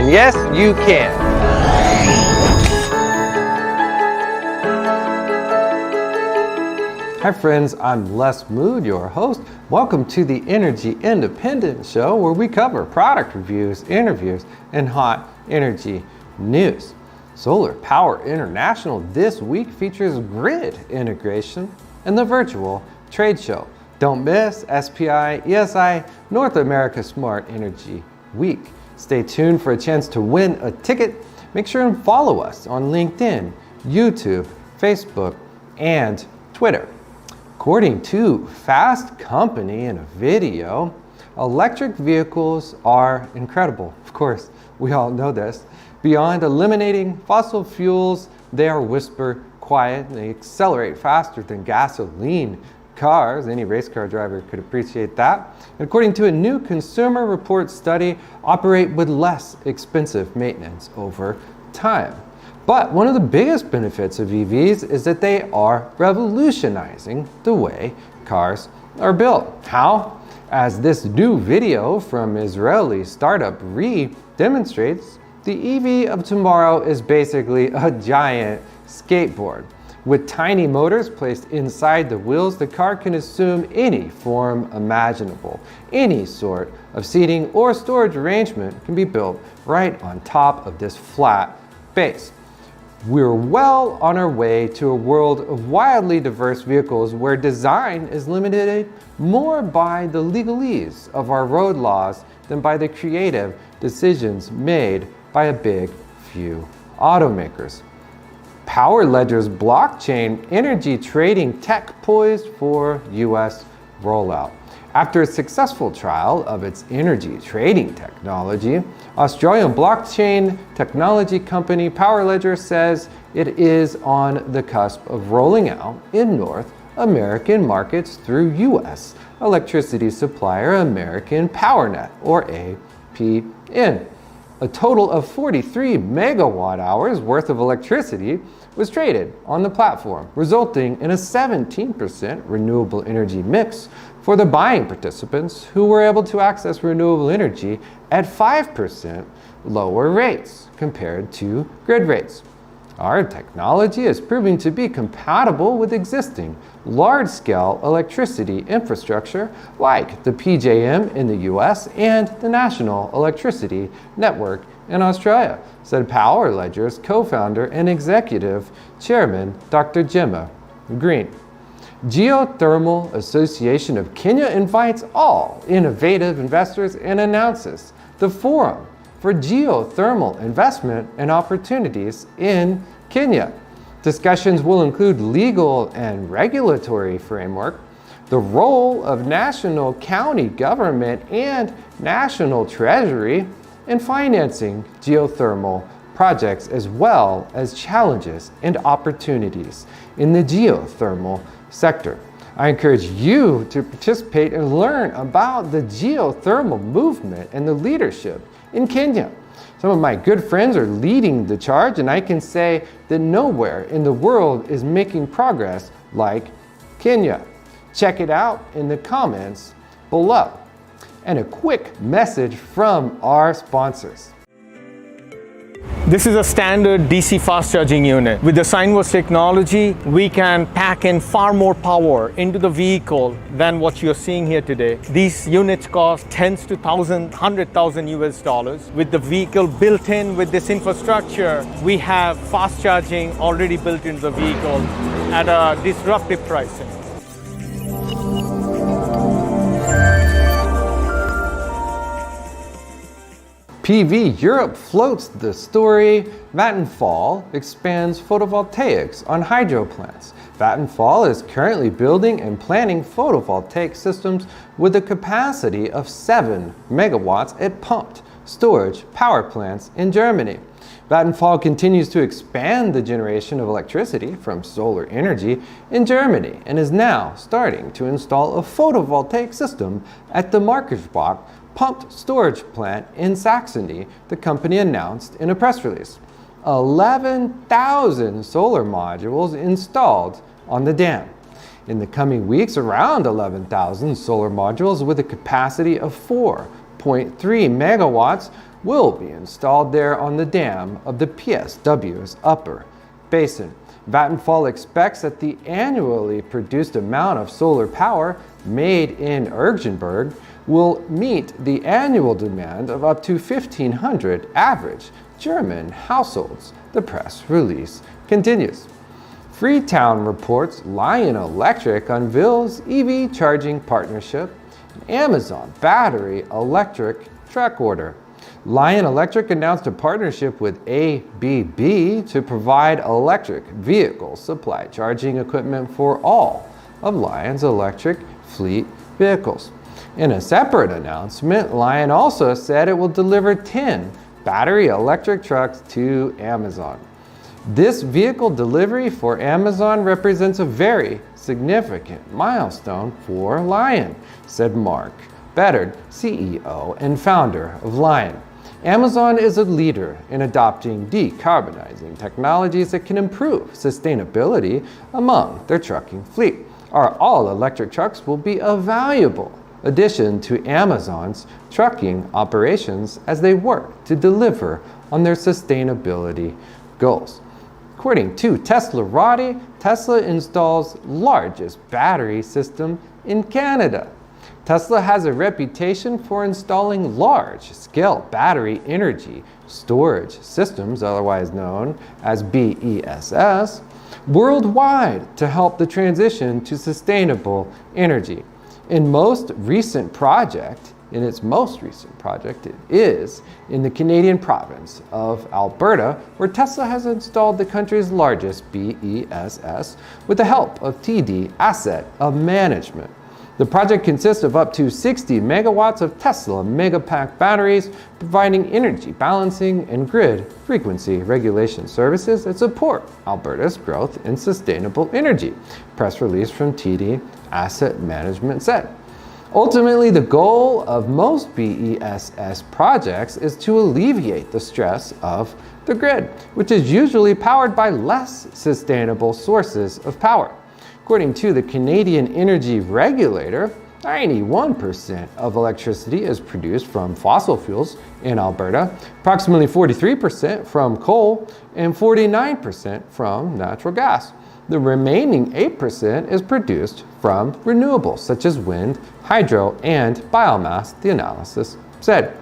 can. Yes, you can. Hi friends, I'm Les Mood, your host. Welcome to the Energy Independent Show, where we cover product reviews, interviews, and hot energy news. Solar Power International this week features grid integration and the virtual trade show. Don't miss SPI, ESI, North America Smart Energy Week. Stay tuned for a chance to win a ticket. Make sure and follow us on LinkedIn, YouTube, Facebook, and Twitter. According to Fast Company in a video, electric vehicles are incredible. Of course, we all know this. Beyond eliminating fossil fuels, they are whisper quiet and they accelerate faster than gasoline cars. Any race car driver could appreciate that. According to a new Consumer Reports study, operate with less expensive maintenance over time. But one of the biggest benefits of EVs is that they are revolutionizing the way cars are built. How? As this new video from Israeli startup Re demonstrates, the EV of tomorrow is basically a giant skateboard. With tiny motors placed inside the wheels, the car can assume any form imaginable. Any sort of seating or storage arrangement can be built right on top of this flat base. We're well on our way to a world of wildly diverse vehicles where design is limited more by the legalese of our road laws than by the creative decisions made by a big few automakers. Power Ledger's blockchain energy trading tech poised for US rollout. After a successful trial of its energy trading technology, Australian blockchain technology company Power Ledger says it is on the cusp of rolling out in North American markets through US electricity supplier American PowerNet, or APN. A total of 43 megawatt hours worth of electricity was traded on the platform, resulting in a 17% renewable energy mix for the buying participants who were able to access renewable energy at 5% lower rates compared to grid rates. Our technology is proving to be compatible with existing large-scale electricity infrastructure like the PJM in the US and the National Electricity Network in Australia, said Power Ledger's co-founder and executive chairman, Dr. Gemma Green. Geothermal Association of Kenya invites all innovative investors and announces the Forum for Geothermal Investment and Opportunities in Kenya. Discussions will include legal and regulatory framework, the role of national county government and national treasury in financing geothermal projects, as well as challenges and opportunities in the geothermal sector. I encourage you to participate and learn about the geothermal movement and the leadership in Kenya. Some of my good friends are leading the charge, and I can say that nowhere in the world is making progress like Kenya. Check it out in the comments below. And a quick message from our sponsors. This is a standard DC fast charging unit. With the Signvoice technology, we can pack in far more power into the vehicle than what you're seeing here today. These units cost tens to thousands, $100,000 US. With the vehicle built in with this infrastructure, we have fast charging already built into the vehicle at a disruptive pricing. PV Europe floats the story. Vattenfall expands photovoltaics on hydro plants. Vattenfall is currently building and planning photovoltaic systems with a capacity of 7 megawatts at pumped storage power plants in Germany. Vattenfall continues to expand the generation of electricity from solar energy in Germany and is now starting to install a photovoltaic system at the Markersbach pumped storage plant in Saxony, the company announced in a press release. 11,000 solar modules installed on the dam. In the coming weeks, around 11,000 solar modules with a capacity of 4 6.3 megawatts will be installed there on the dam of the PSW's upper basin. Vattenfall expects that the annually produced amount of solar power made in Ergenberg will meet the annual demand of up to 1,500 average German households, the press release continues. Freetown reports Lion Electric unveils EV charging partnership, Amazon battery electric truck order. Lion Electric announced a partnership with ABB to provide electric vehicle supply charging equipment for all of Lion's electric fleet vehicles. In a separate announcement, Lion also said it will deliver 10 battery electric trucks to Amazon. This vehicle delivery for Amazon represents a very significant milestone for Lion, said Mark Bedard, CEO and founder of Lion. Amazon is a leader in adopting decarbonizing technologies that can improve sustainability among their trucking fleet. Our all-electric trucks will be a valuable addition to Amazon's trucking operations as they work to deliver on their sustainability goals. According to Tesla Roddy, Tesla installs largest battery system in Canada. Tesla has a reputation for installing large-scale battery energy storage systems, otherwise known as BESS, worldwide to help the transition to sustainable energy. In its most recent project, it is in the Canadian province of Alberta, where Tesla has installed the country's largest BESS with the help of TD Asset Management. The project consists of up to 60 megawatts of Tesla Megapack batteries, providing energy balancing and grid frequency regulation services that support Alberta's growth in sustainable energy. Press release from TD Asset Management said. Ultimately, the goal of most BESS projects is to alleviate the stress of the grid, which is usually powered by less sustainable sources of power. According to the Canadian Energy Regulator, 91% of electricity is produced from fossil fuels in Alberta, approximately 43% from coal, and 49% from natural gas. The remaining 8% is produced from renewables such as wind, hydro, and biomass, the analysis said.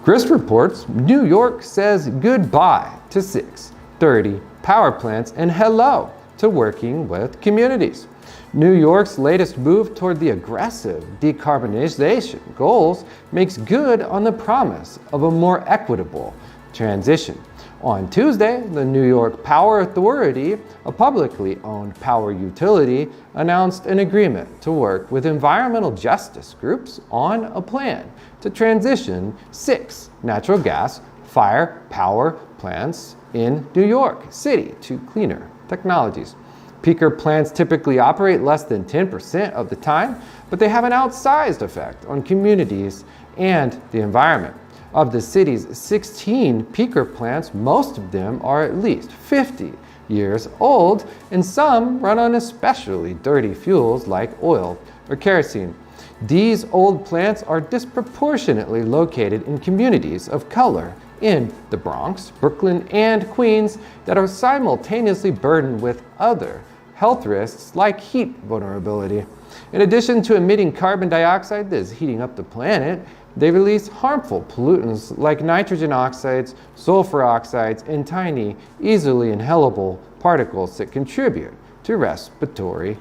Grist reports New York says goodbye to 630 power plants and hello to working with communities. New York's latest move toward the aggressive decarbonization goals makes good on the promise of a more equitable transition. On Tuesday, the New York Power Authority, a publicly owned power utility, announced an agreement to work with environmental justice groups on a plan to transition 6 natural gas fire power plants in New York City to cleaner technologies. Peaker plants typically operate less than 10% of the time, but they have an outsized effect on communities and the environment. Of the city's 16 peaker plants, most of them are at least 50 years old, and some run on especially dirty fuels like oil or kerosene. These old plants are disproportionately located in communities of color in the Bronx, Brooklyn, and Queens that are simultaneously burdened with other health risks like heat vulnerability. In addition to emitting carbon dioxide that is heating up the planet, they release harmful pollutants like nitrogen oxides, sulfur oxides, and tiny, easily inhalable particles that contribute to respiratory